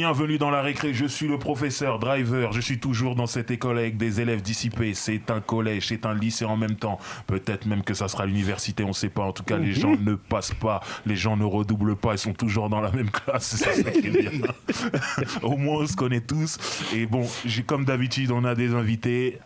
bienvenue dans la récré, je suis le professeur Driver, je suis toujours dans cette école avec des élèves dissipés, c'est un collège, c'est un lycée en même temps, peut-être même que ça sera l'université, on sait pas, en tout cas les gens ne passent pas, les gens ne redoublent pas, ils sont toujours dans la même classe, c'est ça qui est bien. Au moins on se connaît tous, et bon, comme d'habitude on a des invités,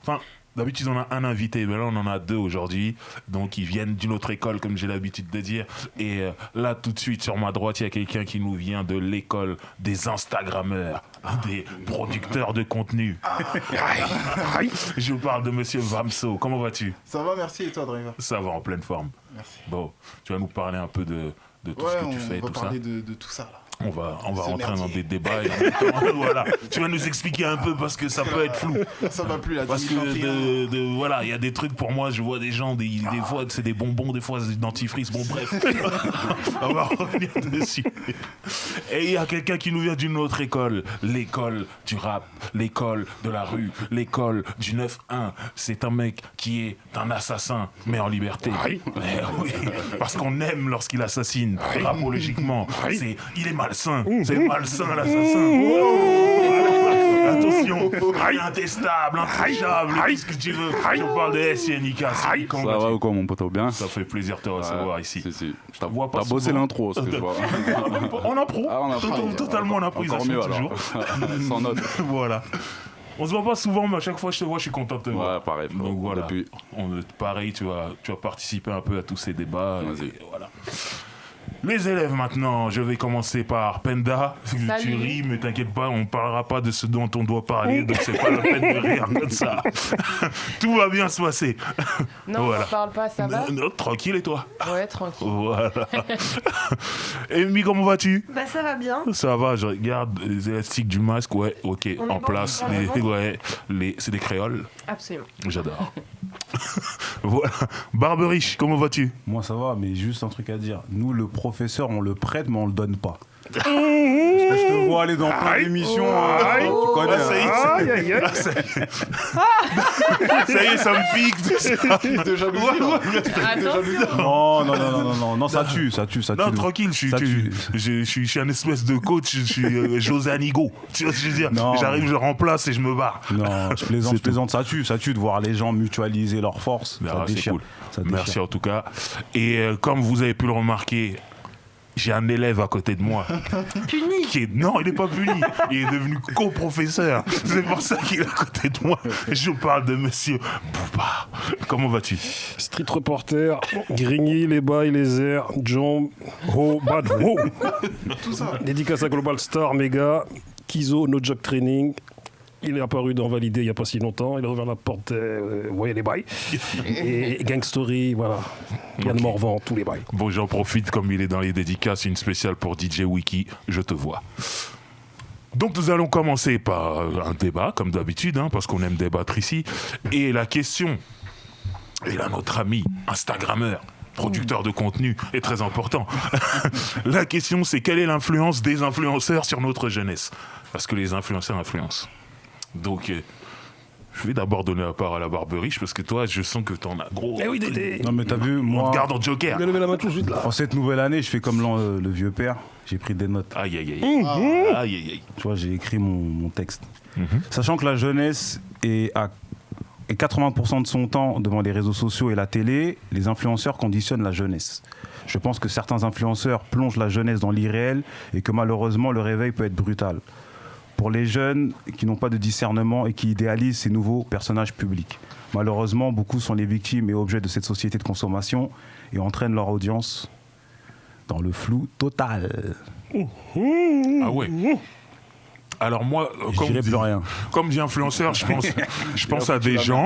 d'habitude, on a un invité, mais là, on en a deux aujourd'hui. Donc, ils viennent d'une autre école, comme j'ai l'habitude de dire. Et là, tout de suite, sur ma droite, il y a quelqu'un qui nous vient de l'école des Instagrammeurs, des producteurs de contenu. Je vous parle de Monsieur Vamso. Comment vas-tu ? Ça va, merci. Et toi, Driver ? Ça va, en pleine forme. Merci. Bon, tu vas nous parler un peu de tout ce que tu fais et tout ça. On va parler de tout ça, là. On va rentrer dans des débats. Voilà. Tu vas nous expliquer un peu parce que ça peut être flou. Ça va plus là. Parce que voilà, il y a des trucs pour moi. Je vois des gens, des fois c'est des bonbons, des fois c'est des dentifrices. Bon bref, on va revenir dessus. Et il y a quelqu'un qui nous vient d'une autre école, l'école du rap, l'école de la rue, l'école du 9-1. C'est un mec qui est un assassin, mais en liberté. Oui. Parce qu'on aime lorsqu'il assassine. Rapologiquement, il est malsain. C'est malsain l'assassin. Attention, intestable, intouchable, qu'est-ce que tu veux. Je parle de SNK. Ça va ou quoi, mon poteau, bien? Ça fait plaisir de te recevoir ici. Si. T'as bossé l'intro, ce que je vois. En impro. Totalement en improvisation. Encore mieux, toujours. Sans note. Voilà. On se voit pas souvent, mais à chaque fois que je te vois, je suis content de te voir. Ouais, pareil. Donc voilà. Pareil, tu vas participer un peu à tous ces débats. Et voilà. Les élèves maintenant, je vais commencer par Penda. Salut. Tu ris, mais t'inquiète pas, on ne parlera pas de ce dont on doit parler, donc c'est pas la peine de rire comme ça. Tout va bien se passer. Non, voilà. on parle pas, ça va? Non, tranquille, et toi? Ouais, tranquille. Voilà. Amy, comment vas-tu? Bah ça va bien. Ça va, je regarde les élastiques du masque, ouais, ok, On en est bon, place. on est bon. C'est des créoles. Absolument. J'adore. Voilà. Barberiche, comment vas-tu? Moi ça va, mais juste un truc à dire. Nous, le professeur, on le prête, mais on le donne pas. Parce que je te vois aller dans plein d'émissions. Tu connais. Ça y est, ça me pique. De jalousie. Non, ça tue. Non, tranquille, je suis un espèce de coach, je suis José Anigo. Tu vois ce que je veux dire? Non. J'arrive, je remplace et je me barre. Non, je plaisante, ça tue de voir les gens mutualiser leurs forces. Ça C'est déchire. cool. Ça déchire. Merci en tout cas. Et comme vous avez pu le remarquer, j'ai un élève à côté de moi. Puni. Non, il n'est pas puni. Il est devenu coprofesseur. C'est pour ça qu'il est à côté de moi. Je parle de monsieur Booba. Comment vas-tu? Street Reporter, Grigny, les bails, les airs, John, Ho, Bad, Ho. Tout ça. Dédicace à Global Star, Mega, Kizo, No Job Training. Il est apparu dans Validé il n'y a pas si longtemps. Il a ouvert la porte, vous voyez les bails. Et Gang Story, voilà. Yann Morvan, tous les bails. Bon, j'en profite, comme il est dans les dédicaces, une spéciale pour DJ Wiki. Je te vois. Donc nous allons commencer par un débat, comme d'habitude, parce qu'on aime débattre ici. Et la question, et là notre ami Instagrammeur, producteur de contenu, est très important. La question, c'est quelle est l'influence des influenceurs sur notre jeunesse? Parce que les influenceurs influencent. Donc, je vais d'abord donner la parole à la Barberiche, parce que toi, je sens que t'en as gros. Eh oui, Dédé. Non, mais t'as vu, On moi, te garde en joker. Il a levé la main tout de suite là. en cette nouvelle année, je fais comme le vieux père. J'ai pris des notes. Aïe, aïe, aïe. Aïe, aïe, aïe. Tu vois, j'ai écrit mon texte. Sachant que la jeunesse est à 80% de son temps devant les réseaux sociaux et la télé, les influenceurs conditionnent la jeunesse. Je pense que certains influenceurs plongent la jeunesse dans l'irréel et que malheureusement, le réveil peut être brutal. Pour les jeunes qui n'ont pas de discernement et qui idéalisent ces nouveaux personnages publics. Malheureusement, beaucoup sont les victimes et objets de cette société de consommation et entraînent leur audience dans le flou total. Ah ouais. Alors moi, Je dirais plus rien. comme dit influenceur, je pense à des gens.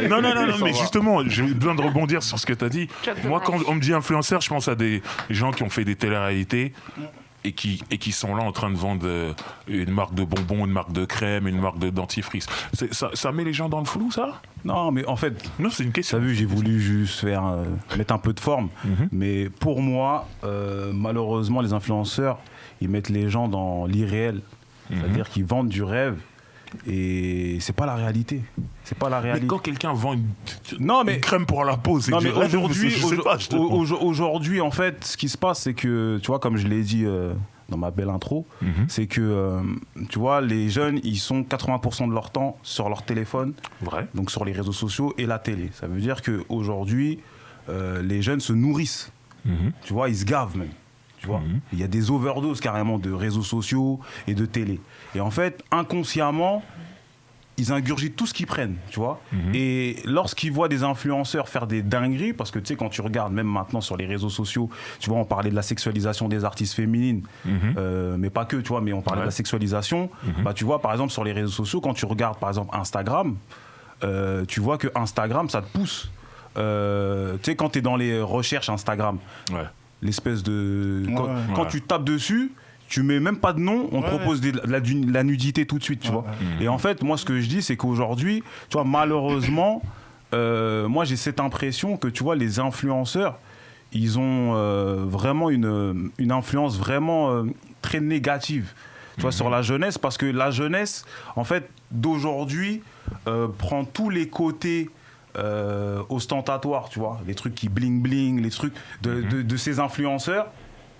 Non, mais justement, j'ai besoin de rebondir sur ce que tu as dit. Moi, quand on me dit influenceur, je pense à des gens qui ont fait des téléréalités et qui sont là en train de vendre une marque de bonbons, une marque de crème, une marque de dentifrice. Ça met les gens dans le flou, ça? Non, mais en fait, Non, c'est une question. t'as vu, j'ai voulu juste mettre un peu de forme. Mais pour moi, malheureusement, les influenceurs, ils mettent les gens dans l'irréel. C'est-à-dire qu'ils vendent du rêve et c'est pas la réalité. C'est pas la Mais réalité. quand quelqu'un vend une crème pour la peau, c'est Non, du mais rêve, aujourd'hui, je sais pas, je te demande. aujourd'hui, en fait, ce qui se passe, c'est que, tu vois, comme je l'ai dit dans ma belle intro, c'est que, tu vois, les jeunes, ils sont 80% de leur temps sur leur téléphone, donc sur les réseaux sociaux et la télé. Ça veut dire qu'aujourd'hui, les jeunes se nourrissent. Tu vois, ils se gavent même. Tu vois, il y a des overdoses carrément de réseaux sociaux et de télé. Et en fait, inconsciemment, ils ingurgitent tout ce qu'ils prennent, tu vois. Et lorsqu'ils voient des influenceurs faire des dingueries, parce que tu sais, quand tu regardes même maintenant sur les réseaux sociaux, tu vois, on parlait de la sexualisation des artistes féminines, mais pas que, tu vois, mais on parlait de la sexualisation. Bah, tu vois, par exemple, sur les réseaux sociaux, quand tu regardes, par exemple, Instagram, tu vois que Instagram, ça te pousse. Tu sais, quand tu es dans les recherches Instagram, l'espèce de... Quand tu tapes dessus, tu mets même pas de nom, on te propose de la nudité tout de suite, tu vois. Et en fait, moi, ce que je dis, c'est qu'aujourd'hui, tu vois, malheureusement, moi, j'ai cette impression que, tu vois, les influenceurs, ils ont vraiment une influence vraiment très négative, tu vois, sur la jeunesse, parce que la jeunesse, en fait, d'aujourd'hui, prend tous les côtés ostentatoires, tu vois, les trucs qui bling-bling, les trucs de ces influenceurs.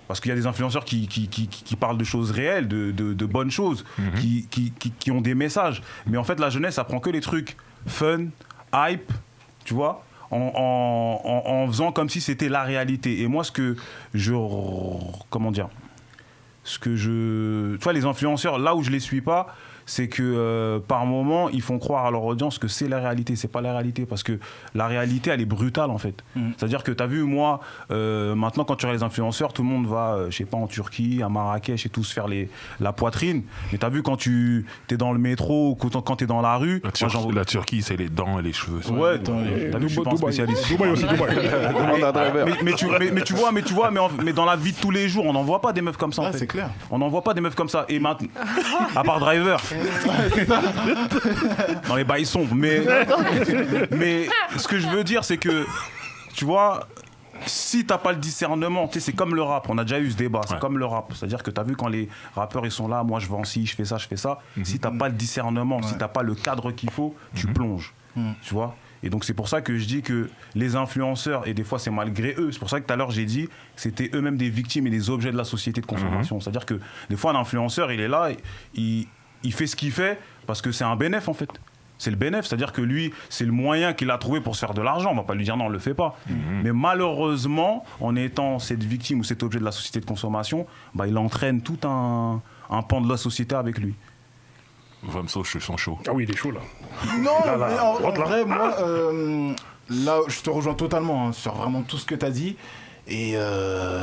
Parce qu'il y a des influenceurs qui parlent de choses réelles, de bonnes choses, qui ont des messages. Mais en fait, la jeunesse, ça prend que les trucs fun, hype, tu vois, en faisant comme si c'était la réalité. Et moi, comment dire, tu vois, les influenceurs, là où je les suis pas, c'est que par moment, ils font croire à leur audience que c'est la réalité. C'est pas la réalité, parce que la réalité, elle est brutale, en fait. C'est-à-dire que tu as vu, moi, maintenant, quand tu regardes les influenceurs, tout le monde va, je sais pas, en Turquie, à Marrakech et tout, se faire la poitrine. Mais tu as vu, quand tu es dans le métro ou quand tu es dans la rue... La Turquie, c'est les dents et les cheveux. Ouais, t'as vu, je suis pas un spécialiste. Dubaï aussi, Dubaï. mais tu vois, mais dans la vie de tous les jours, on n'en voit pas des meufs comme ça, en fait. C'est clair. On n'en voit pas des meufs comme ça. Et maintenant, à part Driver. Dans les bails sombres. Mais ce que je veux dire, c'est que, tu vois, si t'as pas le discernement, tu sais, c'est comme le rap. On a déjà eu ce débat. C'est comme le rap. C'est-à-dire que t'as vu quand les rappeurs ils sont là, moi je vends ci, je fais ça. Si t'as pas le discernement, si t'as pas le cadre qu'il faut, tu plonges. Tu vois. Et donc c'est pour ça que je dis que les influenceurs, et des fois c'est malgré eux, c'est pour ça que tout à l'heure j'ai dit que c'était eux-mêmes des victimes et des objets de la société de consommation. C'est-à-dire que des fois un influenceur, il est là, il fait ce qu'il fait parce que c'est un bénéf, en fait. C'est le bénéf, c'est-à-dire que lui, c'est le moyen qu'il a trouvé pour se faire de l'argent. On va pas lui dire non, on le fait pas. Mais malheureusement, en étant cette victime ou cet objet de la société de consommation, bah, il entraîne tout un pan de la société avec lui. Vamso, je sens chaud. Ah oui, il est chaud là. Non, mais en vrai, moi, là, je te rejoins totalement sur vraiment tout ce que tu as dit. Et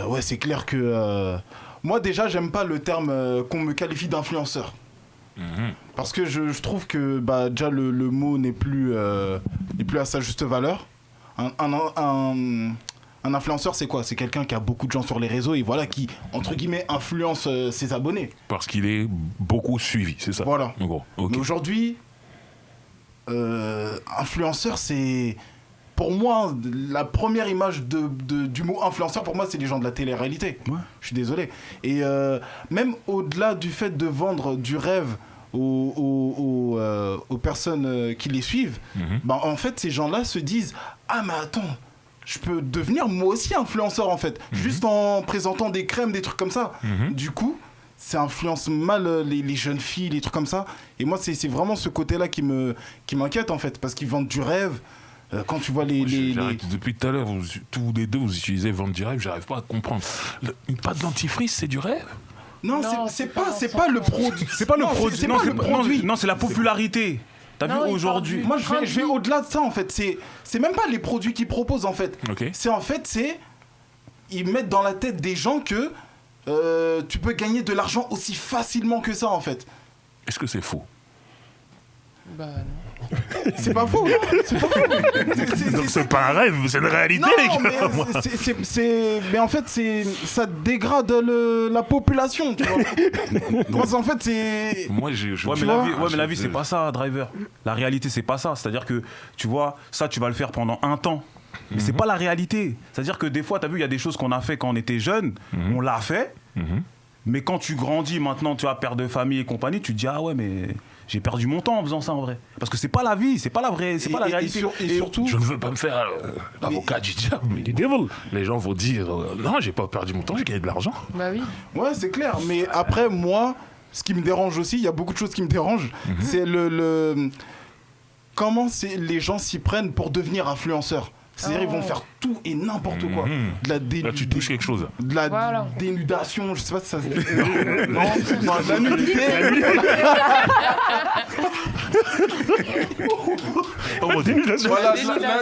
ouais, c'est clair que moi, déjà, j'aime pas le terme qu'on me qualifie d'influenceur. Parce que je trouve que bah, déjà, le mot n'est plus à sa juste valeur. Un influenceur, c'est quoi? C'est quelqu'un qui a beaucoup de gens sur les réseaux et voilà, qui, entre guillemets, influence ses abonnés. Parce qu'il est beaucoup suivi, c'est ça? Voilà. En gros. Okay. Mais aujourd'hui, influenceur, c'est... Pour moi, la première image du mot influenceur, pour moi, c'est les gens de la télé-réalité. Ouais. Je suis désolé. Et même au-delà du fait de vendre du rêve aux personnes qui les suivent, bah, en fait, ces gens-là se disent « Ah, mais attends, je peux devenir moi aussi influenceur, en fait. Juste en présentant des crèmes, des trucs comme ça. Du coup, ça influence mal les jeunes filles, les trucs comme ça. Et moi, c'est vraiment ce côté-là qui m'inquiète, en fait, parce qu'ils vendent du rêve. Quand tu vois Depuis tout à l'heure, tous les deux, vous utilisez vendre du rêve, j'arrive pas à comprendre. Une pâte dentifrice, c'est du rêve? Non, c'est pas le produit. C'est pas le produit. C'est pas le produit. Non, c'est la popularité. T'as vu aujourd'hui? Moi, je vais au-delà de ça, en fait. C'est même pas les produits qu'ils proposent, en fait. Okay. Ils mettent dans la tête des gens que tu peux gagner de l'argent aussi facilement que ça, en fait. Est-ce que c'est faux? Bah non. C'est pas faux. C'est pas faux. Donc c'est pas un rêve, c'est une réalité, les gars. Mais en fait, ça dégrade la population, tu vois. Moi, en fait, c'est... Moi, mais la vie, c'est pas ça, Driver. La réalité, c'est pas ça. C'est-à-dire que, tu vois, ça, tu vas le faire pendant un temps. Mais c'est pas la réalité. C'est-à-dire que des fois, t'as vu, il y a des choses qu'on a fait quand on était jeune, on l'a fait, mais quand tu grandis maintenant, tu as père de famille et compagnie, tu te dis, ah ouais, mais j'ai perdu mon temps en faisant ça en vrai. Parce que c'est pas la vie, c'est pas la vraie, c'est pas la réalité. Et surtout, Je ne veux pas me faire avocat du diable. Mais les gens vont dire non, j'ai pas perdu mon temps, j'ai gagné de l'argent. Bah oui. ouais, c'est clair. Mais après, moi, ce qui me dérange aussi, il y a beaucoup de choses qui me dérangent, c'est comment les gens s'y prennent pour devenir influenceurs. C'est-à-dire ils vont faire tout et n'importe quoi. De la Là, tu touches quelque chose. de la Voilà. dénudation, je sais pas si ça se dit. Non, de la nudité. Voilà,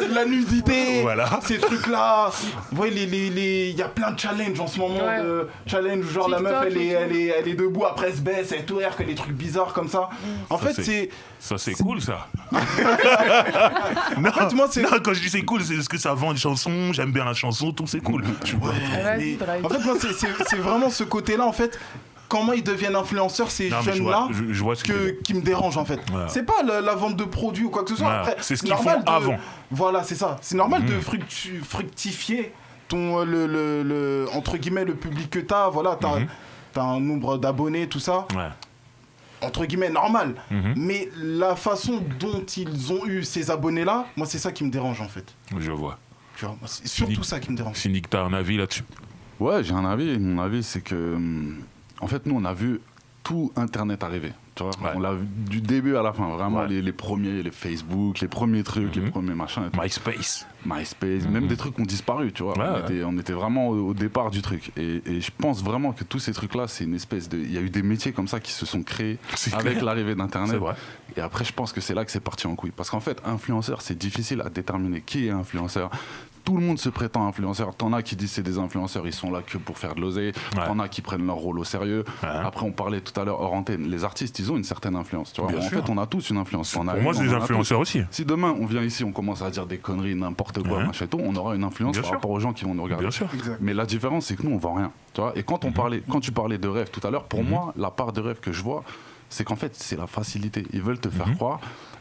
de la nudité. Voilà. Ces trucs-là. Vous voyez, il y a plein de challenges en ce moment. Ouais. De challenges, genre la meuf, TikTok elle est debout, après elle se baisse, elle twerk, des trucs bizarres comme ça. En fait, c'est. Ça, c'est cool, ça. En fait, moi, c'est. Non, quand je dis c'est cool, c'est parce que ça vend une chanson, j'aime bien la chanson, tout, c'est cool. Tu vois. Vas-y, Mais, drive. en fait, moi, c'est vraiment ce côté-là, en fait. Comment ils deviennent influenceurs, ces Non, mais jeunes-là, je vois ce que qui me dérange en fait. Voilà. C'est pas la vente de produits ou quoi que ce soit. Voilà. Après, C'est ce qu'ils normal font avant. Voilà, c'est ça. C'est normal de fructifier ton entre guillemets le public que t'as. Voilà, t'as un nombre d'abonnés, tout ça. Ouais. Entre guillemets normal. Mais la façon dont ils ont eu ces abonnés-là, moi c'est ça qui me dérange en fait. Je vois. Tu vois, moi, c'est surtout ça qui me dérange. Cynique, t'as un avis là-dessus? Ouais, j'ai un avis. Mon avis, c'est que, en fait, nous, on a vu tout Internet arriver. Tu vois, Ouais. on l'a vu du début à la fin. Vraiment, Ouais. les premiers, les Facebook, les premiers trucs, les premiers machins. Et tout. MySpace. MySpace, même des trucs ont disparu, tu vois. Ouais, On était vraiment au départ du truc. Et je pense vraiment que tous ces trucs-là, c'est une espèce de. Il y a eu des métiers comme ça qui se sont créés C'est avec clair. l'arrivée d'Internet. C'est vrai. Et après, je pense que c'est là que c'est parti en couille. Parce qu'en fait, influenceur, c'est difficile à déterminer qui est influenceur. Tout le monde se prétend influenceur. T'en as qui disent c'est des influenceurs, ils sont là que pour faire de l'oseille. Ouais. T'en as qui prennent leur rôle au sérieux. Ouais. Après, on parlait tout à l'heure hors antenne. Les artistes, ils ont une certaine influence. Tu vois. Bien En sûr. fait, on a tous une influence. Pour moi, c'est des influenceurs aussi. Si demain on vient ici, on commence à dire des conneries, n'importe quoi, Ouais. machin et tout, on aura une influence Bien par sûr. rapport aux gens qui vont nous regarder. Bien sûr. Exact. Mais la différence, c'est que nous, on vend rien. Tu vois. Et quand tu parlais de rêve tout à l'heure, pour moi, la part de rêve que je vois, c'est qu'en fait, c'est la facilité. Ils veulent te faire croire.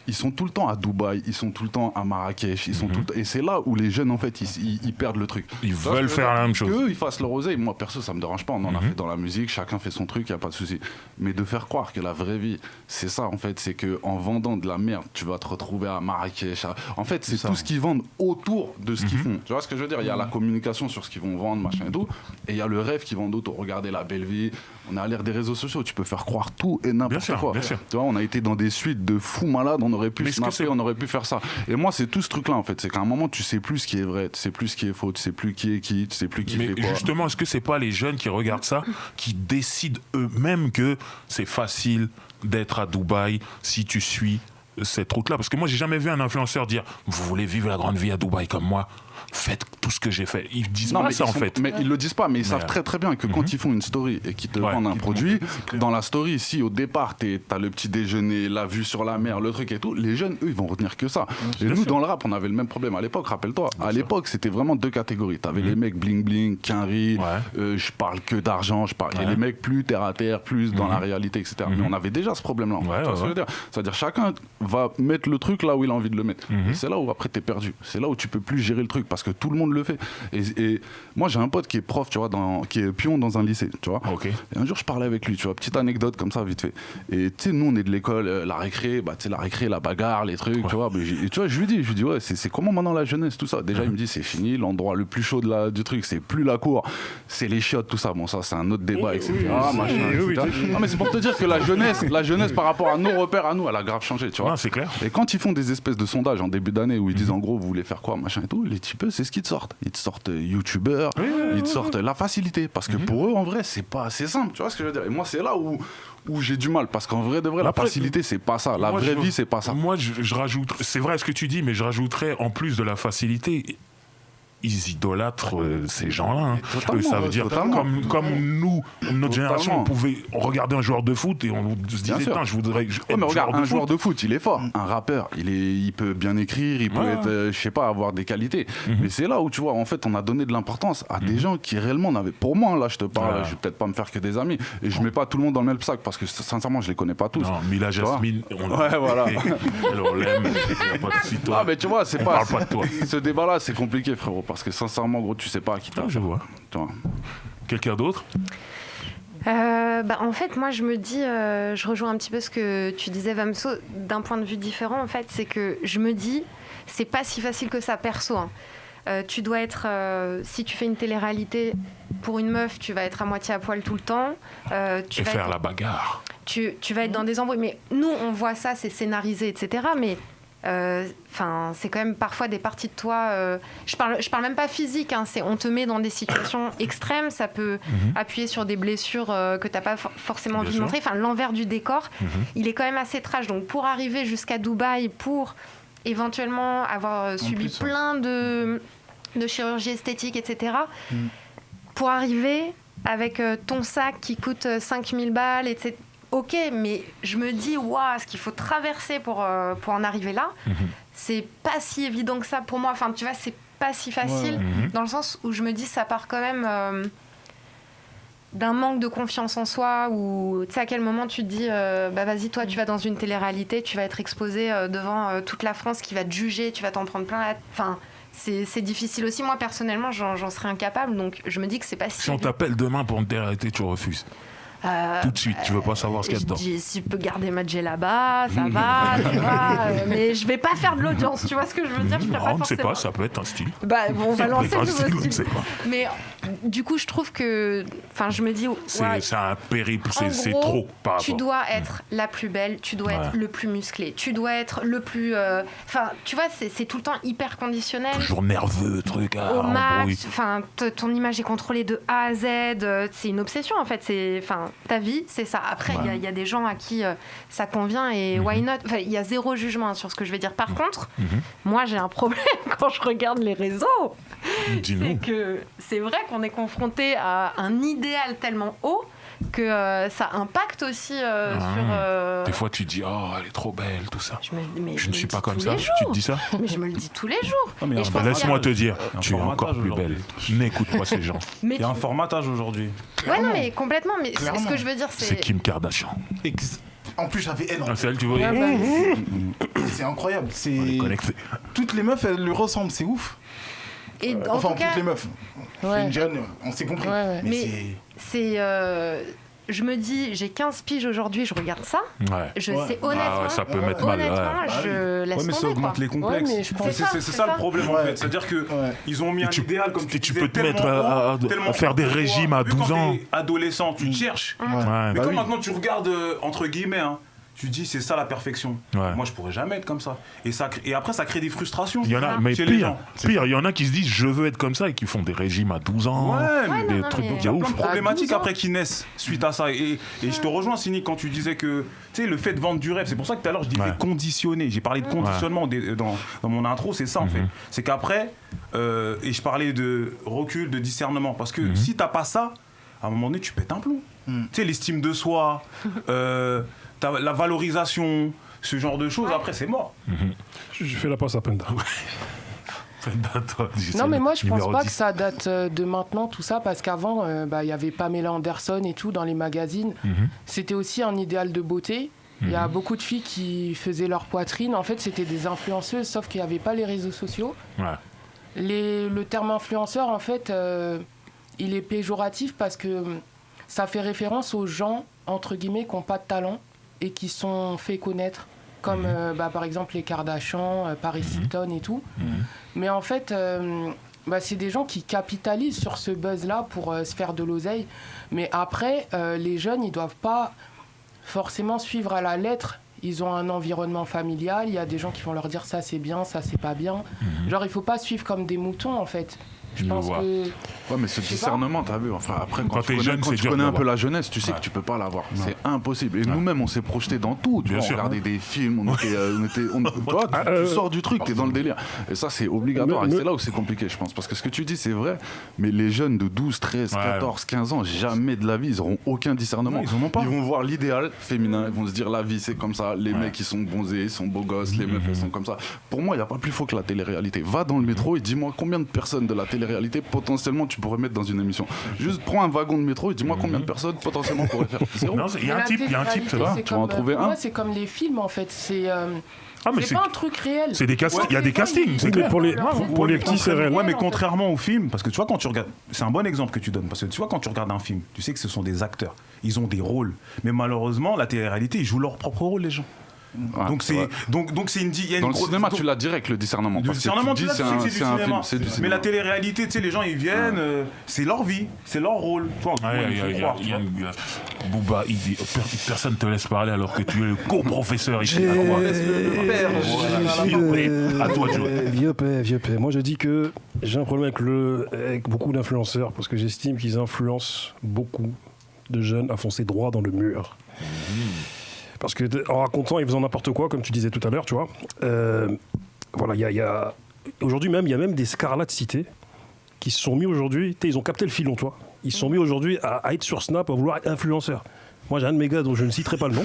Ils sont tout le temps à Dubaï, ils sont tout le temps à Marrakech, ils sont tout le temps... Et c'est là où les jeunes, en fait, ils perdent le truc. Ils Tu vois ce veulent que je veux faire dire? la même chose. Qu'eux, ils fassent leur oseille. Moi, perso, ça me dérange pas. On en a fait dans la musique, chacun fait son truc, il n'y a pas de souci. Mais de faire croire que la vraie vie, c'est ça, en fait, c'est qu'en vendant de la merde, tu vas te retrouver à Marrakech. En fait, c'est tout ce qu'ils vendent autour de ce qu'ils font. Tu vois ce que je veux dire? Il y a la communication sur ce qu'ils vont vendre, machin et tout. Et il y a le rêve qu'ils vendent autour. Regardez la belle vie. On est à l'ère des réseaux sociaux. Tu peux faire croire tout et Bien n'importe sûr, quoi. bien sûr. Tu vois, on a été dans des suites de fous malades. On aurait pu Mais est-ce que snapper, on aurait pu faire ça. Et moi, c'est tout ce truc-là, en fait. C'est qu'à un moment, tu sais plus ce qui est vrai, tu sais plus ce qui est faux, tu sais plus qui est qui, tu sais plus qui Mais fait quoi. justement, est-ce que c'est pas les jeunes qui regardent ça, qui décident eux-mêmes que c'est facile d'être à Dubaï si tu suis cette route-là? Parce que moi, j'ai jamais vu un influenceur dire « Vous voulez vivre la grande vie à Dubaï comme moi ? Faites tout ce que j'ai fait. » Ils disent pas ça, ils en sont- fait. Mais ils le disent pas, mais ils savent Ouais. très très bien que quand ils font une story et qu'ils te Ouais. vendent un Ils te produit, dans la story, si au départ t'as le petit déjeuner, la vue sur la mer, le truc et tout, les jeunes, eux, ils vont retenir que ça. Et nous, sûr. dans le rap, on avait le même problème à l'époque, rappelle-toi. À l'époque, c'était vraiment deux catégories. T'avais les mecs bling bling, quinri, Ouais. je parle que d'argent, et les mecs plus terre à terre, plus dans la réalité, etc. Mais on avait déjà ce problème-là. Ouais, Tu vois ce que je veux dire? C'est-à-dire chacun va mettre le truc là où il a envie de le mettre. Et c'est là où après t'es perdu. C'est là où tu peux plus gérer le truc parce que tout le monde le fait. Et moi j'ai un pote qui est prof, tu vois, qui est pion dans un lycée, tu vois. Ok. Et un jour je parlais avec lui, tu vois, petite anecdote comme ça vite fait. Et tu sais, nous on est de l'école, la récré, bah tu sais la récré, la bagarre, les trucs, tu vois. Et tu vois, je lui dis ouais, c'est comment maintenant la jeunesse, tout ça. Déjà il me dit c'est fini, l'endroit le plus chaud du truc, c'est plus la cour, c'est les chiottes, tout ça. Bon ça c'est un autre débat, etc. Machin, etc. Non mais c'est pour te dire que la jeunesse par rapport à nos repères à nous, elle a grave changé, tu vois. Non, c'est clair. Et quand ils font des espèces de sondages en début d'année où ils disent en gros vous voulez faire quoi machin et tout, les types c'est ce qu'ils te sortent. Ils te sortent youtubeurs, ils te sortent la facilité parce que pour eux en vrai c'est pas assez simple, tu vois ce que je veux dire. Et moi c'est là où j'ai du mal parce qu'en vrai de vrai la Après, facilité c'est pas ça, la Moi, vraie vie c'est pas ça. Moi, je rajoute. C'est vrai ce que tu dis, mais je rajouterais en plus de la facilité. Ils idolâtrent ces gens-là. Hein. Totalement, Ça veut dire, totalement. comme nous, notre génération, on pouvait regarder un joueur de foot et on se Bien disait, sûr. Putain, je voudrais Ouais, être mais regarde, joueur un de joueur foot. de foot, il est fort. Un rappeur, il peut bien écrire, il peut Ouais. être, je sais pas, avoir des qualités. Mais c'est là où, tu vois, en fait, on a donné de l'importance à des gens qui réellement n'avaient. Pour moi, là, je te parle, Ouais. je vais peut-être pas me faire que des amis. Et je mets pas tout le monde dans le même sac parce que, sincèrement, je les connais pas tous. Non, Mila Tu vois. Jasmine, on Ouais, voilà. on l'aime. Y a pas de souci, toi. Ah, mais tu vois, c'est On pas. parle pas de toi. Ce débat-là, c'est compliqué, frérot, parce que sincèrement, gros, tu sais pas à qui t'as Ah, je affaire. vois. Tu vois. Quelqu'un d'autre? En fait, moi, je me dis, je rejoins un petit peu ce que tu disais, Vamso, d'un point de vue différent, en fait, c'est que je me dis, c'est pas si facile que ça, perso. Tu dois être, si tu fais une télé-réalité pour une meuf, tu vas être à moitié à poil tout le temps. Et faire la bagarre. Tu vas être dans des embrouilles. Mais nous, on voit ça, c'est scénarisé, etc. Mais c'est quand même parfois des parties de toi. Je parle même pas physique. On te met dans des situations extrêmes. Ça peut appuyer sur des blessures que t'as pas forcément envie de montrer. Enfin, l'envers du décor, il est quand même assez trash. Donc, pour arriver jusqu'à Dubaï, pour éventuellement avoir subi plein de chirurgie esthétique, etc. Pour arriver avec ton sac qui coûte 5000 balles, etc. Ok, mais je me dis, waouh, ce qu'il faut traverser pour en arriver là, c'est pas si évident que ça pour moi. Enfin, tu vois, c'est pas si facile, dans le sens où je me dis, ça part quand même d'un manque de confiance en soi, où tu sais à quel moment tu te dis, vas-y, toi, tu vas dans une télé-réalité, tu vas être exposé devant toute la France qui va te juger, tu vas t'en prendre plein la... Enfin, c'est difficile aussi. Moi, personnellement, j'en serais incapable, donc je me dis que c'est pas si... Si on t'appelle demain pour une télé-réalité, tu refuses. Tout de suite, tu veux pas savoir ce qu'il y a dedans. Je dis, si je peux garder ma jet là-bas, ça va, tu vois, mais je vais pas faire de l'audience, tu vois ce que je veux dire, je on ne sait pas, ça peut être un style. On va lancer le nouveau style. style. Mais du coup, je trouve que, je me dis, c'est un périple, c'est gros, trop par rapport. Tu dois être la plus belle, tu dois être le plus musclé, tu dois être le plus, tu vois, c'est tout le temps hyper conditionnel. Toujours nerveux, truc. Au max, ton image est contrôlée de A à Z, c'est une obsession en fait, ta vie, c'est ça. Après, il y a des gens à qui ça convient et why not. Il y a zéro jugement sur ce que je vais dire. Par contre, moi, j'ai un problème quand je regarde les réseaux. C'est que c'est vrai qu'on est confronté à un idéal tellement haut que ça impacte aussi sur... Des fois, tu dis, oh, elle est trop belle, tout ça. Je ne suis pas comme ça. Tu te dis ça? Mais je me le dis tous les jours. Laisse-moi te dire, tu es encore plus belle. N'écoute pas ces gens. Il y a un formatage aujourd'hui. Ouais, non, mais complètement. Mais ce que je veux dire, c'est Kim Kardashian. En plus, j'avais elle. C'est elle, tu vois. C'est incroyable. On est connectés. Toutes les meufs, elles lui ressemblent. C'est ouf. Et toutes les meufs. Une jeune, on s'est compris. Mais c'est... je me dis, j'ai 15 piges aujourd'hui, je regarde ça. Je sais honnêtement. Ça peut mettre mal. Je laisse tomber. Mais ça augmente les complexes. C'est ça le problème en fait. C'est-à-dire qu'ils ont mis un idéal comme tu peux te mettre à faire des régimes à 12 ans. Quand t'es adolescent, tu te cherches. Mais quand maintenant tu regardes, entre guillemets, tu dis c'est ça la perfection. Moi je pourrais jamais être comme ça. Et après ça crée des frustrations. Il y en a, mais pire, il y en a qui se disent je veux être comme ça et qui font des régimes à 12 ans. Des trucs il y a plein de problématiques après qui naissent suite à ça. Et je te rejoins Cynic quand tu disais que tu sais le fait de vendre du rêve, c'est pour ça que tout à l'heure je disais conditionner. J'ai parlé de conditionnement dans mon intro, c'est ça en fait. C'est qu'après et je parlais de recul, de discernement parce que si t'as pas ça, à un moment donné tu pètes un plomb. Tu sais l'estime de soi. La valorisation, ce genre de choses, après c'est mort. Je fais la passe à Penda. Non mais moi je pense pas que ça date de maintenant tout ça parce qu'avant il y avait Pamela Anderson et tout dans les magazines. C'était aussi un idéal de beauté. Il y a beaucoup de filles qui faisaient leur poitrine. En fait c'était des influenceuses sauf qu'il n'y avait pas les réseaux sociaux. Le terme influenceur en fait il est péjoratif parce que ça fait référence aux gens entre guillemets qui n'ont pas de talent et qui sont fait connaître comme par exemple les Kardashian, Paris Hilton et tout. Mais en fait, c'est des gens qui capitalisent sur ce buzz-là pour se faire de l'oseille. Mais après, les jeunes, ils doivent pas forcément suivre à la lettre. Ils ont un environnement familial, il y a des gens qui vont leur dire ça c'est bien, ça c'est pas bien. Genre il faut pas suivre comme des moutons en fait. Je pense que... Ouais, mais ce discernement, t'as vu, après, quand tu connais un peu la jeunesse, tu sais que tu peux pas l'avoir. C'est impossible. Et nous-mêmes, on s'est projetés dans tout. Tu vois, on regardait des films, toi, tu sors du truc, t'es dans le délire. Et ça, c'est obligatoire. Et c'est là où c'est compliqué, je pense. Parce que ce que tu dis, c'est vrai, mais les jeunes de 12, 13, 14, 15 ans, jamais de la vie, ils auront aucun discernement. Ils vont voir l'idéal féminin, ils vont se dire la vie, c'est comme ça. Les mecs, ils sont bronzés, ils sont beaux gosses, les meufs, elles sont comme ça. Pour moi, il n'y a pas plus faux que la télé-réalité. Va dans le métro et dis-moi combien de personnes de la télé-réalité potentiellement tu pourrais mettre dans une émission. Juste prends un wagon de métro et dis-moi combien de personnes potentiellement pourraient faire. Zéro. Il y a un type, c'est vrai. Tu vas en trouver un. Moi, c'est comme les films en fait. C'est Ah, mais C'est pas un truc réel. c'est des castings. Il y a des castings, c'est Mais clair. pour les petits, c'est réel. Ouais, mais contrairement au film, parce que tu vois, quand tu regardes. C'est un bon exemple que tu donnes, parce que tu vois, quand tu regardes un film, tu sais que ce sont des acteurs. Ils ont des rôles. Mais malheureusement, la télé-réalité, ils jouent leur propre rôle, les gens. Ouais, Donc c'est il y a une Dans le grosse- cinéma, donc- tu l'as direct, le discernement. Du parce que discernement, tu tu dis l'as, tu sais que c'est un film, c'est du Mais cinéma. la télé-réalité, tu sais, les gens ils viennent, c'est leur vie, c'est leur rôle. Tu vois, il faut croire, tu vois. Booba, il dit personne ne te laisse parler alors que tu es le co-professeur ici. À toi de jouer. Vieux père. Moi, je dis que j'ai un problème avec beaucoup d'influenceurs parce que j'estime qu'ils influencent beaucoup de jeunes à foncer droit dans le mur. Parce que en racontant et faisant n'importe quoi, comme tu disais tout à l'heure, tu vois, voilà, il y a aujourd'hui même, il y a même des Scarlatti cités qui se sont mis aujourd'hui, tu sais, ils ont capté le filon, toi. Ils se sont mis aujourd'hui à être sur Snap, à vouloir être influenceurs. Moi, j'ai un de mes gars dont je ne citerai pas le nom.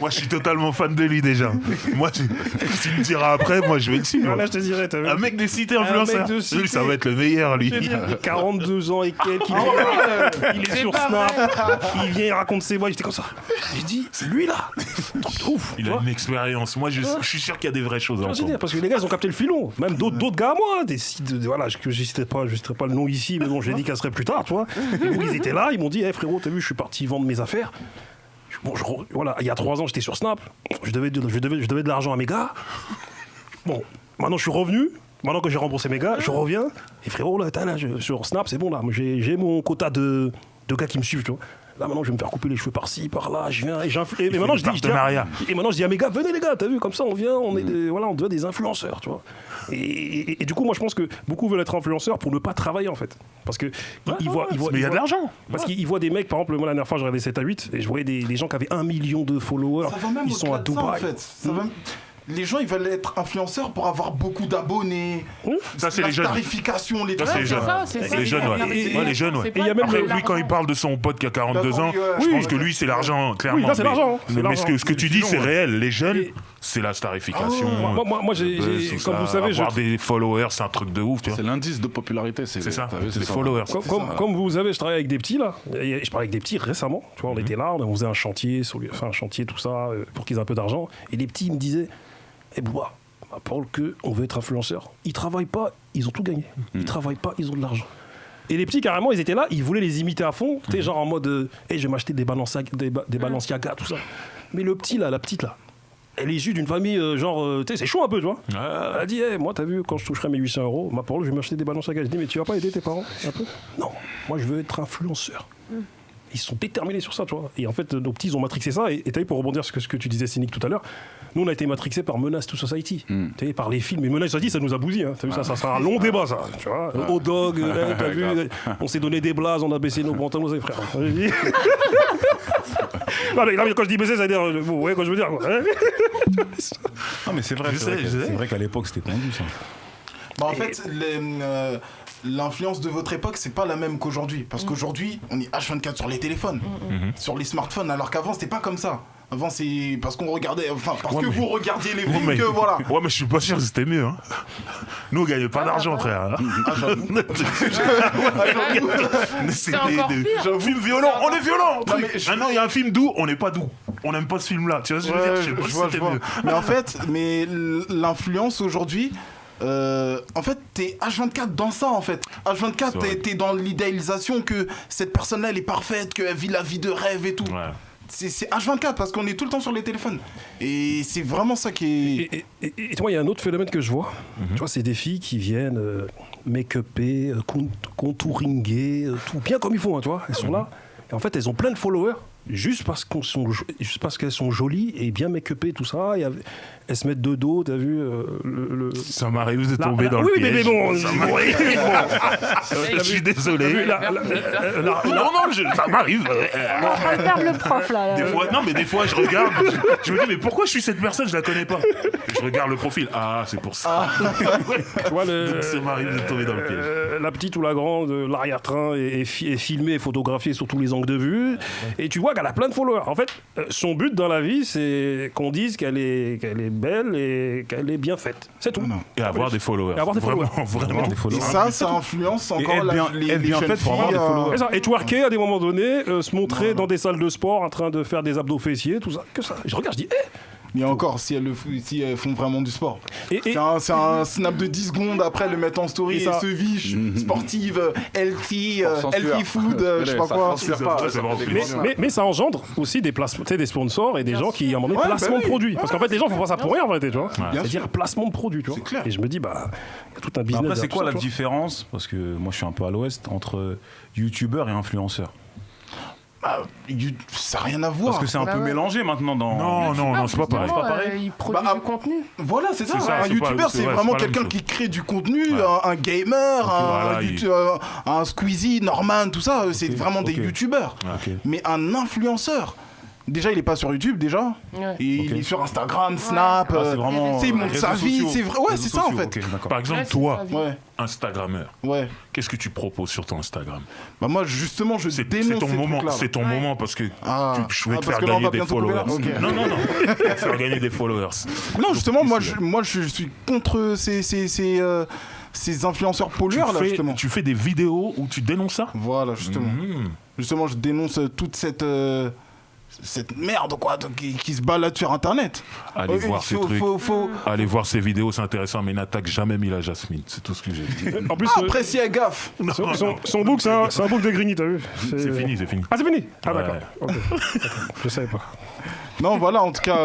Moi, je suis totalement fan de lui déjà. Moi, s'il me dira après, moi, je vais le suivre. Là, je te dirais, t'as vu. Un mec des cités influenceurs. mec de cité. Lui, ça va être le meilleur, lui. Je veux dire, 42 ans et quelques, il est sur pas Snap, il vient, il raconte ses voix, j'étais comme ça. J'ai dit, c'est lui là, truc de ouf. Il tu a vois. une expérience. Moi, je suis sûr qu'il y a des vraies choses Tu vois ce que je veux ensemble. dire, parce que les gars, ils ont capté le filon. Même d'autres gars à moi, des sites, voilà, que je ne citerai pas le nom ici, mais bon, je dédicacerai plus tard, tu vois. Et où ils étaient là, ils m'ont dit, hey, frérot, t'as vu, je suis parti vendre mes affaires. Bon, voilà, il y a 3 ans, j'étais sur Snap, je devais de l'argent à mes gars. Bon, maintenant, je suis revenu. Maintenant que j'ai remboursé mes gars, je reviens. Et frérot, là, sur Snap, c'est bon, là. J'ai mon quota de gars qui me suivent, tu vois. Là, maintenant, je vais me faire couper les cheveux par-ci, par-là. Je viens et j'influe. Et maintenant, je dis à mes gars, venez les gars, t'as vu, comme ça, on vient, on devient des influenceurs, tu vois. Et du coup, moi, je pense que beaucoup veulent être influenceurs pour ne pas travailler, en fait. Parce que ils voient. Mais il y a de l'argent. Parce qu'ils voient des mecs, par exemple, moi, la dernière fois, je regardais 7 à 8, et je voyais des gens qui avaient 1 million de followers. Ça va même Ils sont à au-delà de ça, en Dubaï. fait. Les gens, ils veulent être influenceurs pour avoir beaucoup d'abonnés. Ça, c'est La les jeunes. tarification, les Ça, trucs. c'est les jeunes. c'est ça. Les jeunes, ouais. Ouais, les jeunes, ouais. C'est pas Et il y a même Après, l'argent. lui, quand il parle de son pote qui a 42 ans, D'accord, je oui, pense que lui, c'est l'argent, clairement. Oui, là, c'est Mais- l'argent, c'est Mais l'argent. ce que tu dis, c'est réel. Les jeunes, c'est la starification. Moi, j'ai- comme vous savez, avoir des followers, c'est un truc de ouf, tu vois. C'est l'indice de popularité. C'est ça, t'as vu, c'est les ça. followers. Comme vous savez, je travaille avec des petits là. Et je parlais avec des petits récemment. Tu vois, on était là, on faisait un chantier, tout ça, pour qu'ils aient un peu d'argent. Et les petits ils me disaient, Bouba, ma parole que on veut être influenceur. Ils travaillent pas, ils ont tout gagné. Ils travaillent pas, ils ont de l'argent. Et les petits carrément, ils étaient là, ils voulaient les imiter à fond. Tu sais, genre en mode, je vais m'acheter des Balenciaga, tout ça. Mais le petit là, la petite là. Elle est issue d'une famille, tu sais, c'est chaud un peu, tu vois. Elle a dit, moi, t'as vu, quand je toucherai mes 800 €, ma parole, je vais m'acheter des Balenciaga. Je dis, mais tu vas pas aider tes parents un peu? Non, moi, je veux être influenceur. Ils sont déterminés sur ça, tu vois. Et en fait, nos petits, ils ont matrixé ça. Et t'as vu, pour rebondir sur ce que tu disais, Cynic, tout à l'heure, nous, on a été matrixés par Menace to Society. T'as vu, par les films. Et Menace to Society, ça nous a bousillé. Hein. T'as vu, ça sera un long débat, ça. Tu vois. Hot dog, t'as vu, on s'est donné des blazes, on a baissé nos pantalons, frères. Non, mais quand je dis baisser, ça veut dire. Vous voyez quoi je veux dire, quoi. Non, mais c'est vrai, Je sais. c'est vrai qu'à l'époque, c'était tendu, ça. Bah, en fait, l'influence de votre époque, c'est pas la même qu'aujourd'hui. Parce qu'aujourd'hui, on est H24 sur les téléphones, sur les smartphones, alors qu'avant, c'était pas comme ça. Avant, c'est parce qu'on regardait, enfin, parce que vous regardiez les films que voilà. Ouais, mais je suis pas sûr que c'était mieux. Hein. Nous, on gagnait pas d'argent, frère. C'est encore pire. Film violent, on est violent. Non, mais Maintenant, il y a un film doux, on n'est pas doux. On n'aime pas ce film-là. Tu vois ce que je veux dire? Je sais pas si c'était mieux. Mais en fait, l'influence aujourd'hui, en fait, t'es H24 dans ça, en fait. H24, t'es dans l'idéalisation que cette personne-là, elle est parfaite, qu'elle vit la vie de rêve et tout. Ouais. C'est H24 parce qu'on est tout le temps sur les téléphones. Et c'est vraiment ça qui est... Et moi, il y a un autre phénomène que je vois. Tu vois, c'est des filles qui viennent make-upées, contouringées, tout bien comme il faut, hein, tu vois. Elles sont là. Et en fait, elles ont plein de followers. Juste parce qu'elles sont jolies et bien make-upées, tout ça. Et elles se mettent de dos, t'as vu Ça m'arrive de tomber dans le oui, piège. mais bon, Je suis désolé. Non, ça m'arrive. On va perdre le prof là. Des fois, je regarde, je me dis, mais pourquoi je suis cette personne, je la connais pas. Je regarde le profil. Ah, c'est pour ça. tu vois, Donc, ça m'arrive de tomber dans le piège. la petite ou la grande, l'arrière-train est filmé, photographié sur tous les angles de vue. Et tu vois qu'elle a plein de followers. En fait, son but dans la vie, c'est qu'on dise qu'elle est belle et qu'elle est bien faite. C'est tout. Et avoir des followers. Et avoir des followers. Vraiment des Et followers. ça influence encore être bien jeunes faite pour avoir filles, des followers. C'est ça. Et twerker à des moments donnés, se montrer dans des salles de sport en train de faire des abdos fessiers, tout ça. Que ça. Je regarde, je dis, Et encore, si elles font vraiment du sport. Et C'est un snap de 10 secondes, après le mettre en story Et et, ça- se viche, sportive, healthy, Sans healthy sueur. food, je sais pas Ça quoi. transpire pas, Ouais, c'est ça vraiment fait des plaisir. grands- mais ça engendre aussi des placements, tu sais, des sponsors et des gens qui, à un moment donné, Ouais, placement bah de oui. produits. Parce qu'en fait, les gens font pas ça pour rien, en vérité, tu vois. Bien C'est-à-dire sûr. placement de produits, tu vois. C'est clair. Et je me dis, bah, il y a tout un business. Après, c'est derrière quoi tout la ça, tu vois. différence? Parce que moi, je suis un peu à l'ouest entre youtubeur et influenceur. Ça n'a rien à voir. Parce que c'est un Bah peu ouais. mélangé maintenant dans. Non, c'est pas pareil. Justement, pareil. il produit Bah, du contenu. Voilà, c'est ça. C'est ça, Un c'est pas- youtubeur, c'est c'est vrai, vraiment c'est pas la quelqu'un même qui crée du contenu, Ouais. un gamer, voilà, un Squeezie, Norman, tout ça. C'est vraiment des ok. youtubeurs. Ok. Mais un influenceur, déjà, il est pas sur YouTube, déjà. Ouais. Et il Ok. est sur Instagram, Snap. Ah, c'est vraiment. tu sais, il montre réseaux sa vie, sociaux. c'est vrai. Ouais, Réseaux c'est ça, en sociaux, fait. ok, d'accord. Par exemple, Ouais, c'est toi, sa vie. Ouais, Instagrammeur, ouais. qu'est-ce que tu proposes sur ton Instagram? Bah, moi, justement, je C'est dénonce ton ces moment, trucs-là. c'est ton moment parce que Ah. je vais te Parce faire que là, on gagner va des bientôt followers. couper là. Ok. Non, te faire gagner des followers. Non, justement, moi, Plus, je suis contre ces influenceurs pollueurs, là, justement. Tu fais des vidéos où tu dénonces ça? Voilà, justement. Mhm. Justement, je dénonce toute cette merde, quoi, qui se balade sur Internet. Allez voir ces trucs. Faut... Allez voir ces vidéos, c'est intéressant, mais n'attaque jamais Mila Jasmine. C'est tout ce que j'ai dit. En plus, Après, si elle gaffe. son book, c'est un book de Grigny, t'as vu? C'est fini, c'est fini. Ah, c'est fini? Ah, Ouais. d'accord. Ok. Je savais pas. Non, voilà, en tout cas,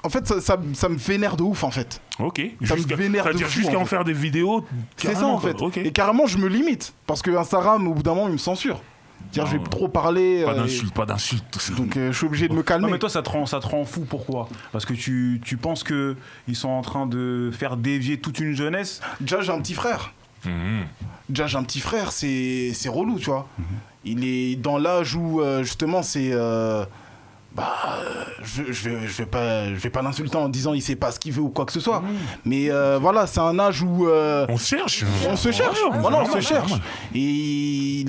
en fait, ça me vénère de ouf, en fait. Ok. Ça me vénère de C'est-à-dire fou, jusqu'à en en fait. faire des vidéos. C'est ça, carrément, en fait. quoi. Ok. Et carrément, je me limite. Parce que Instagram, au bout d'un moment, il me censure. C'est-à-dire, je vais Non. trop parler. Pas d'insultes, pas d'insultes. Donc, je suis obligé de me calmer. Non, mais toi, ça te rend fou. Pourquoi? Parce que tu penses qu'ils sont en train de faire dévier toute une jeunesse. Déjà, j'ai un petit frère. C'est relou, tu vois. Il est dans l'âge où, justement, c'est... je vais pas l'insulter en disant il sait pas ce qu'il veut ou quoi que ce soit. Mais voilà, c'est un âge où... On se cherche. on se cherche, Ouais, voilà, on normal, se cherche. normal. Et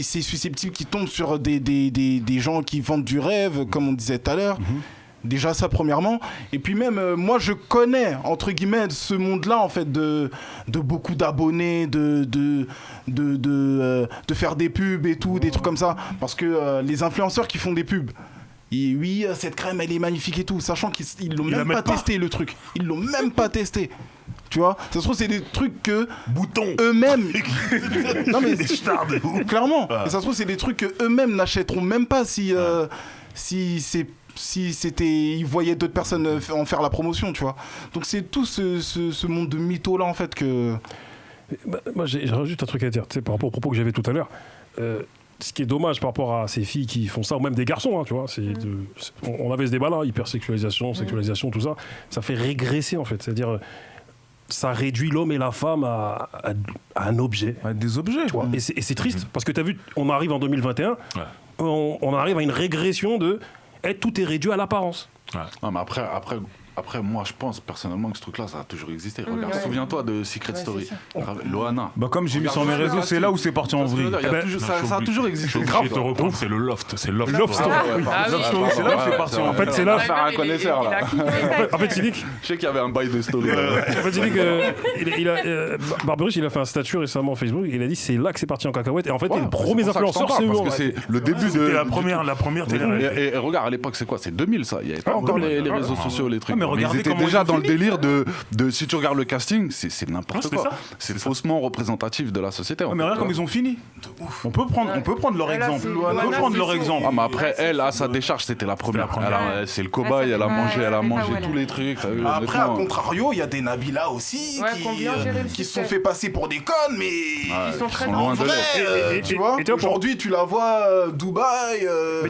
c'est susceptible qu'il tombe sur des gens qui vendent du rêve, comme on disait tout à l'heure. Déjà ça premièrement. Et puis même, moi je connais, entre guillemets, ce monde-là, en fait, de beaucoup d'abonnés, de faire des pubs et tout, des trucs comme ça. Parce que les influenceurs qui font des pubs, oui, cette crème, elle est magnifique et tout, sachant qu'ils l'ont Ils la même pas mettent pas. testé, le truc. Ils l'ont même pas testé. Tu vois, ça se trouve, c'est des trucs que Bouton. eux-mêmes. Non, mais Des stars de ouf. clairement. Ah. Et ça se trouve, c'est des trucs que eux-mêmes n'achèteront même pas si c'était, ils voyaient d'autres personnes en faire la promotion, tu vois. Donc c'est tout ce monde de mythos là, en fait, que. Bah, moi, j'ai juste un truc à dire, tu sais, par rapport aux propos que j'avais tout à l'heure. Ce qui est dommage par rapport à ces filles qui font ça, ou même des garçons, hein, tu vois, on avait ce débat-là, hypersexualisation, sexualisation, tout ça, ça fait régresser, en fait. C'est-à-dire, ça réduit l'homme et la femme à un objet. Des objets. Tu vois. Et c'est triste, parce que tu as vu, on arrive en 2021, on arrive à une régression de tout est réduit à l'apparence. Non, mais après, moi, je pense personnellement que ce truc-là, ça a toujours existé. Regarde, ouais. souviens-toi de Secret Ouais, Story. c'est Loana. Bah, comme j'ai mis Regarde, sur mes regarde, réseaux, c'est là où c'est parti en vrille. Il y a toujours- ça a toujours existé. Je suis obligé de te reprendre, c'est le loft. C'est Loft. Loft Story. Ah oui. C'est là où c'est parti en En fait, c'est là. Faire un connaisseur, là. En fait, Cynic, Je sais qu'il y avait un bail de story. Barberouche, il a fait un statut récemment sur Facebook, il a dit c'est là que c'est parti en cacahuète. Et en fait, Ouais, les c'est premiers pour ça que je t'en influenceurs, parle, c'est eux. parce que ouais. c'est le début de. C'était la première télé-réalité. Et regarde, à l'époque, c'est quoi? C'est 2000, ça. Il n'y avait pas Ah, encore 2000. les réseaux sociaux, les trucs. mais Mais ils regardez étaient comment déjà ils ont dans le fini. délire de si tu regardes le casting, c'est n'importe Ah, c'est quoi. ça. C'est faussement représentatif de la société. en Ouais, mais fait, regarde tu comme ils ont fini. On peut prendre leur Et là, exemple. c'est- On Loana, peut prendre c'est leur chaud. exemple. Ah, mais après, elle, à sa décharge, c'était la première. C'était la première. C'est le cobaye, elle a mangé, elle savait pas où tous elle les trucs. t'as vu, Après, à honnêtement. contrario, il y a des Nabila aussi Ouais, qui ont bien géré le qui se système. sont fait passer pour des connes, mais Ils sont très loin en de vrai, l'être. tu vois. et toi, pour- Aujourd'hui, tu la vois Dubaï.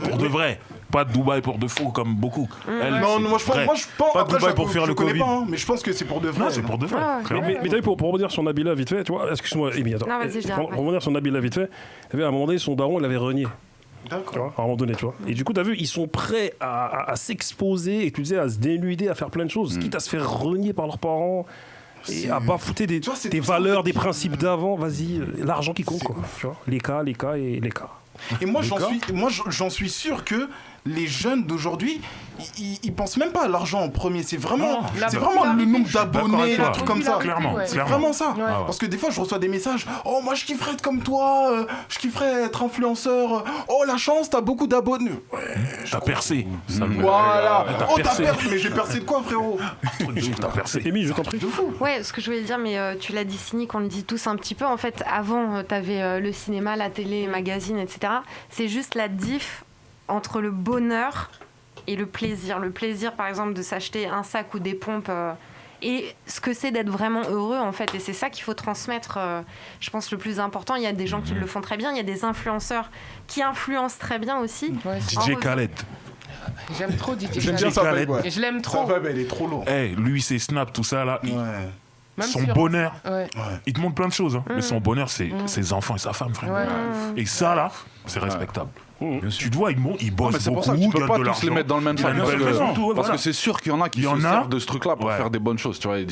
Pour de vrai. Pas de Dubaï pour de faux comme beaucoup. Elle, Non, c'est moi je pense, vrai. moi je pense. Pas Après, Dubaï je pour faire je le connais Covid. pas, hein, mais je pense que c'est pour de vrai. Non, c'est pour de vrai. Ah, clairement. Mais t'as vu, pour rebondir sur Nabila vite fait, tu vois, excuse-moi, Amy, attends. Non, vas-y, je dis Pour après. rebondir sur Nabila vite fait, tu vois, à un moment donné, son daron, il avait renié. Tu D'accord. vois, à un moment donné, tu vois. Et du coup, t'as vu, ils sont prêts à s'exposer, et tu disais, à se dénuder, à faire plein de choses, quitte à se faire renier par leurs parents, et à bafouter des Tu vois, c'est des tout ça, en valeurs, fait, des qui- principes d'avant, vas-y, l'argent qui compte, C'est quoi. Tu vois, les cas et les cas. Et moi, j'en suis sûr que les jeunes d'aujourd'hui, ils pensent même pas à l'argent en premier. C'est vraiment, la c'est vraiment le nombre d'accord d'abonnés, avec des toi. trucs comme ça. Clairement, Ouais. C'est clairement. vraiment ça. Ouais. Parce que des fois, je reçois des messages. Oh, moi, je kifferais être comme toi. Je kifferais être influenceur. Oh, la chance, t'as beaucoup d'abonnés. Ouais, T'as percé. Ça me- voilà. T'as Oh, t'as percé. percé. Mais j'ai percé de quoi, frérot? T'as percé. Émile, je t'en prie. Ouais, ce que je voulais dire, mais tu l'as dit cynique, on le dit tous un petit peu. En fait, avant, t'avais le cinéma, la télé, les magazines, etc. C'est juste la diff entre le bonheur et le plaisir. Le plaisir, par exemple, de s'acheter un sac ou des pompes. Et ce que c'est d'être vraiment heureux, en fait. Et c'est ça qu'il faut transmettre, je pense, le plus important. Il y a des gens qui le font très bien. Il y a des influenceurs qui influencent très bien aussi. Ouais, DJ Khaled. j'aime trop DJ J'aime Khaled. bien sa Khaled. vibe, ouais. Et je l'aime Sa trop. vibe, elle est trop lourde. Eh, lui, ses snaps, tout ça, là. Ouais. Même Son sur- bonheur. Ouais. Il te montre plein de choses. Hein. Mais son bonheur, c'est ses enfants et sa femme, frère. Ouais. Et ça, là, c'est respectable. Tu te vois, il Non, bosse mais c'est pour beaucoup, ça que tu peux gagne pas de tous les l'argent. mettre dans le même Il a sac. une Parce belle que, raison, tout, parce voilà. que c'est sûr qu'il y en a qui Il y se en a. servent de ce truc-là pour Ouais. faire des bonnes choses. Tu vois, et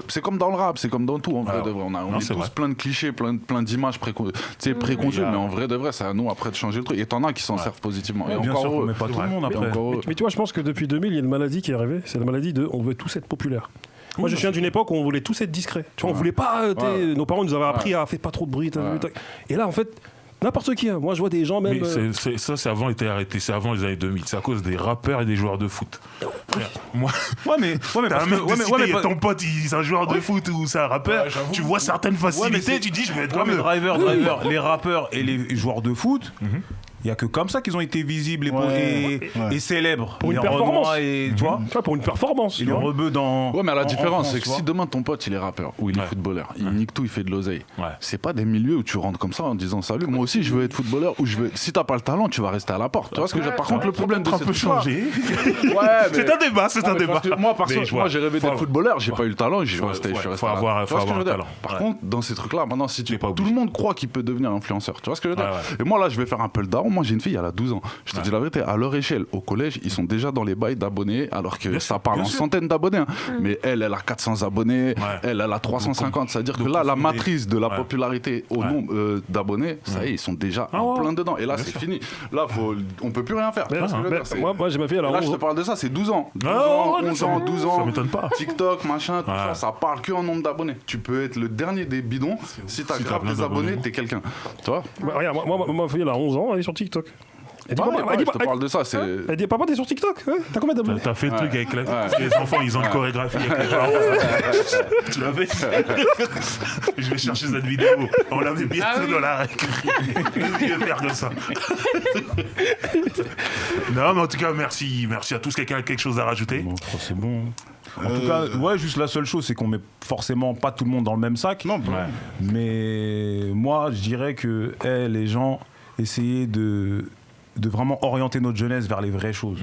c'est comme dans le rap, c'est comme dans tout. En vrai de vrai. On Non, est c'est tous vrai. plein de clichés, plein d'images préconçues. Il y a- Mais en vrai de vrai, c'est à nous après de changer le truc. Et t'en as qui s'en servent positivement. Et Bien encore sûr, eux. mais pas tout le monde Et après. encore eux. Mais tu vois, je pense que depuis 2000, il y a une maladie qui est arrivée. C'est la maladie de on veut tous être populaires. Moi, je viens d'une époque où on voulait tous être discrets. Tu vois, on voulait pas. Nos parents nous avaient appris à faire pas trop de bruit. Et là, en fait, n'importe qui. Hein. Moi, je vois des gens même. Mais ça, c'est avant été arrêté, c'est avant les années 2000. C'est à cause des rappeurs et des joueurs de foot. Frère, moi, Ouais, mais t'as parce un que- mec de cité, mais- ton pote, c'est un joueur de foot ou c'est un rappeur, tu vois certaines facilités, c'est- tu dis, je vais être Ouais, comme mais eux. driver, les rappeurs et les joueurs de foot, il n'y a que comme ça qu'ils ont été visibles et célèbres. Pour une Les performance. Renois et, tu vois, Tu vois, pour une performance. et tu les vois. rebeux dans. Ouais, mais la en différence, France, c'est que tu vois. si demain ton pote il est rappeur ou il est footballeur, il nique tout, il fait de l'oseille. Ouais. C'est pas des milieux où tu rentres comme ça en disant salut, moi aussi je veux être footballeur ou je veux. Si t'as pas le talent, tu vas rester à la porte. Tu vois ce que je veux dire. Par contre, le problème de un ces peu trucs-là- changé. Ouais, C'est un débat, c'est un débat. Moi, Mais je vois. moi j'ai rêvé d'être Faut- footballeur, j'ai ouais. pas eu le talent, je suis Ouais, resté. ouais, Je suis resté faut à la- avoir- tu vois faut ce que je veux avoir dire. un Par talent. contre, dans ces trucs-là, maintenant, si T'es pas tout obligé. le monde croit qu'il peut devenir influenceur, tu vois ce que je veux dire. Ouais, Et moi là, je vais faire un peu le daron. Moi, j'ai une fille, elle a 12 ans. Je te dis la vérité, à leur échelle, au collège, ils sont déjà dans les bails d'abonnés, alors que ça parle bien en sûr. centaines d'abonnés. Hein. Mais elle a 400 abonnés, Ouais. elle a 350. C'est-à-dire que donc là, ils la font des- matrice de la Ouais. popularité au Ouais. nombre d'abonnés, ça y est, ils sont déjà en ouais. plein dedans. Et là, Bien c'est sûr. fini. Là, on peut plus rien faire. Tu vois ce que je veux dire, c'est- Moi, j'ai ma fille, elle a Là, je 11 te ans. parle de ça, c'est 12 ans. 12 Ah, ans, ouais, 11 ans, 12 ans. Ça m'étonne pas. TikTok, machin, tout Ouais. ça parle que en nombre d'abonnés. Tu peux être le dernier des bidons. Si t'as Si t'as grave plein des abonnés, d'abonnés. t'es quelqu'un. Tu vois Bah, regarde, moi, ma fille, elle a 11 ans, elle est sur TikTok. Elle dit, Ouais, papa, ouais, elle dit, je te parle de ça. C'est. elle dit, papa, t'es sur TikTok hein. T'as combien d'abonnés? T'as fait le truc avec parce que les enfants, ils ont une chorégraphie avec les parents. Tu l'avais Je vais chercher cette vidéo. On l'avait bientôt dans la règle. Je vais faire que ça. Non, mais en tout cas, merci. Merci à tous. Quelqu'un a quelque chose à rajouter? Bon, je crois que c'est bon. En tout cas, ouais, juste la seule chose, c'est qu'on met forcément pas tout le monde dans le même sac. Non, Ouais. Mais moi, je dirais que les gens, essayer de vraiment orienter notre jeunesse vers les vraies choses.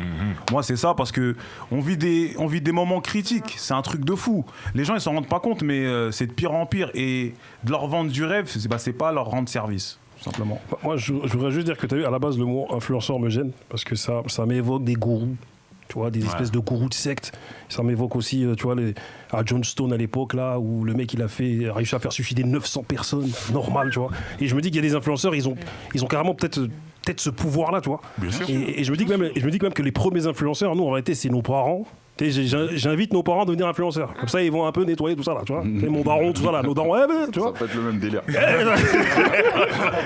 Moi, c'est ça, parce que on vit des moments critiques. C'est un truc de fou. Les gens, ils s'en rendent pas compte, mais c'est de pire en pire. Et de leur vendre du rêve, c'est pas leur rendre service, tout simplement. Moi, je voudrais juste dire que tu as vu, à la base, le mot influenceur me gêne, parce que ça m'évoque des gourous. Tu vois, des espèces de gourous de secte. Ça m'évoque aussi, tu vois, à Johnstone à l'époque, là, où le mec, il a réussi à faire suicider 900 personnes, normal, tu vois. Et je me dis qu'il y a des influenceurs, ils ont carrément peut-être ce pouvoir-là, tu vois. Bien sûr. Et je me dis quand même que les premiers influenceurs, nous, en réalité, c'est nos parents. Tu sais, j'invite nos parents à devenir influenceurs. Comme ça, ils vont un peu nettoyer tout ça, là, tu vois. Tu sais, mon daron, tout ça, là, nos darons, tu vois. Ça peut être le même délire.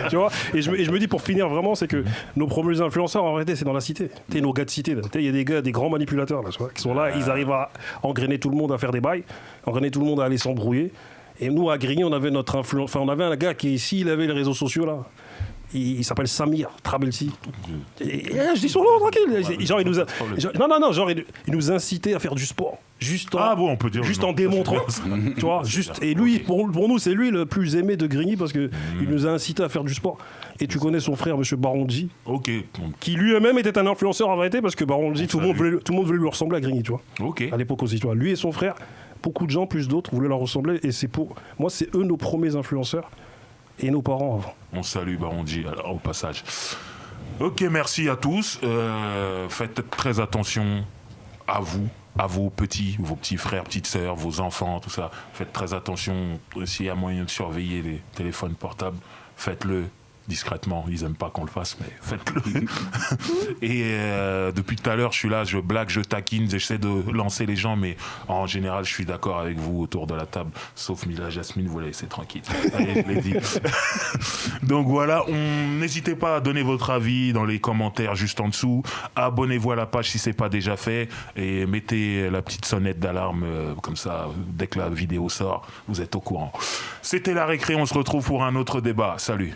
Tu vois, et je me dis pour finir vraiment, c'est que nos premiers influenceurs en réalité c'est dans la cité. Tu sais, nos gars de cité, là. Tu sais, il y a des gars, des grands manipulateurs là, tu vois, qui sont là, ils arrivent à engrainer tout le monde à faire des bails, engrainer tout le monde à aller s'embrouiller. Et nous à Grigny, on avait notre influence, enfin on avait un gars qui ici, il avait les réseaux sociaux là. Il s'appelle Samir Trabelsi. Et je dis son nom tranquille. Genre, il nous a, genre, il nous incitait à faire du sport. Juste en, Ah bon, on peut dire. juste en démontrant. Tu vois, juste. Et lui, pour nous, c'est lui le plus aimé de Grigny parce que il nous a incité à faire du sport. Et tu connais son frère, Monsieur Baronji, Ok. qui lui-même était un influenceur en vérité parce que Baronji, tout le monde voulait lui ressembler à Grigny, tu vois. Ok. À l'époque aussi, tu vois. Lui et son frère, beaucoup de gens, plus d'autres, voulaient leur ressembler. Et c'est pour moi, c'est eux nos premiers influenceurs et nos parents avant. On salue Baronji alors, au passage. Ok, merci à tous. Faites très attention à vous, à vos petits frères, petites sœurs, vos enfants, tout ça. Faites très attention. S'il y a moyen de surveiller les téléphones portables, faites-le. discrètement. Ils aiment pas qu'on le fasse, mais faites-le. Et depuis tout à l'heure, je suis là, je blague, je taquine, j'essaie de lancer les gens, mais en général, je suis d'accord avec vous autour de la table, sauf Mila Jasmine, vous la laissez tranquille. Allez, je l'ai dit. Donc voilà, n'hésitez pas à donner votre avis dans les commentaires juste en dessous. Abonnez-vous à la page si c'est pas déjà fait et mettez la petite sonnette d'alarme comme ça, dès que la vidéo sort, vous êtes au courant. C'était La Récré, on se retrouve pour un autre débat. Salut.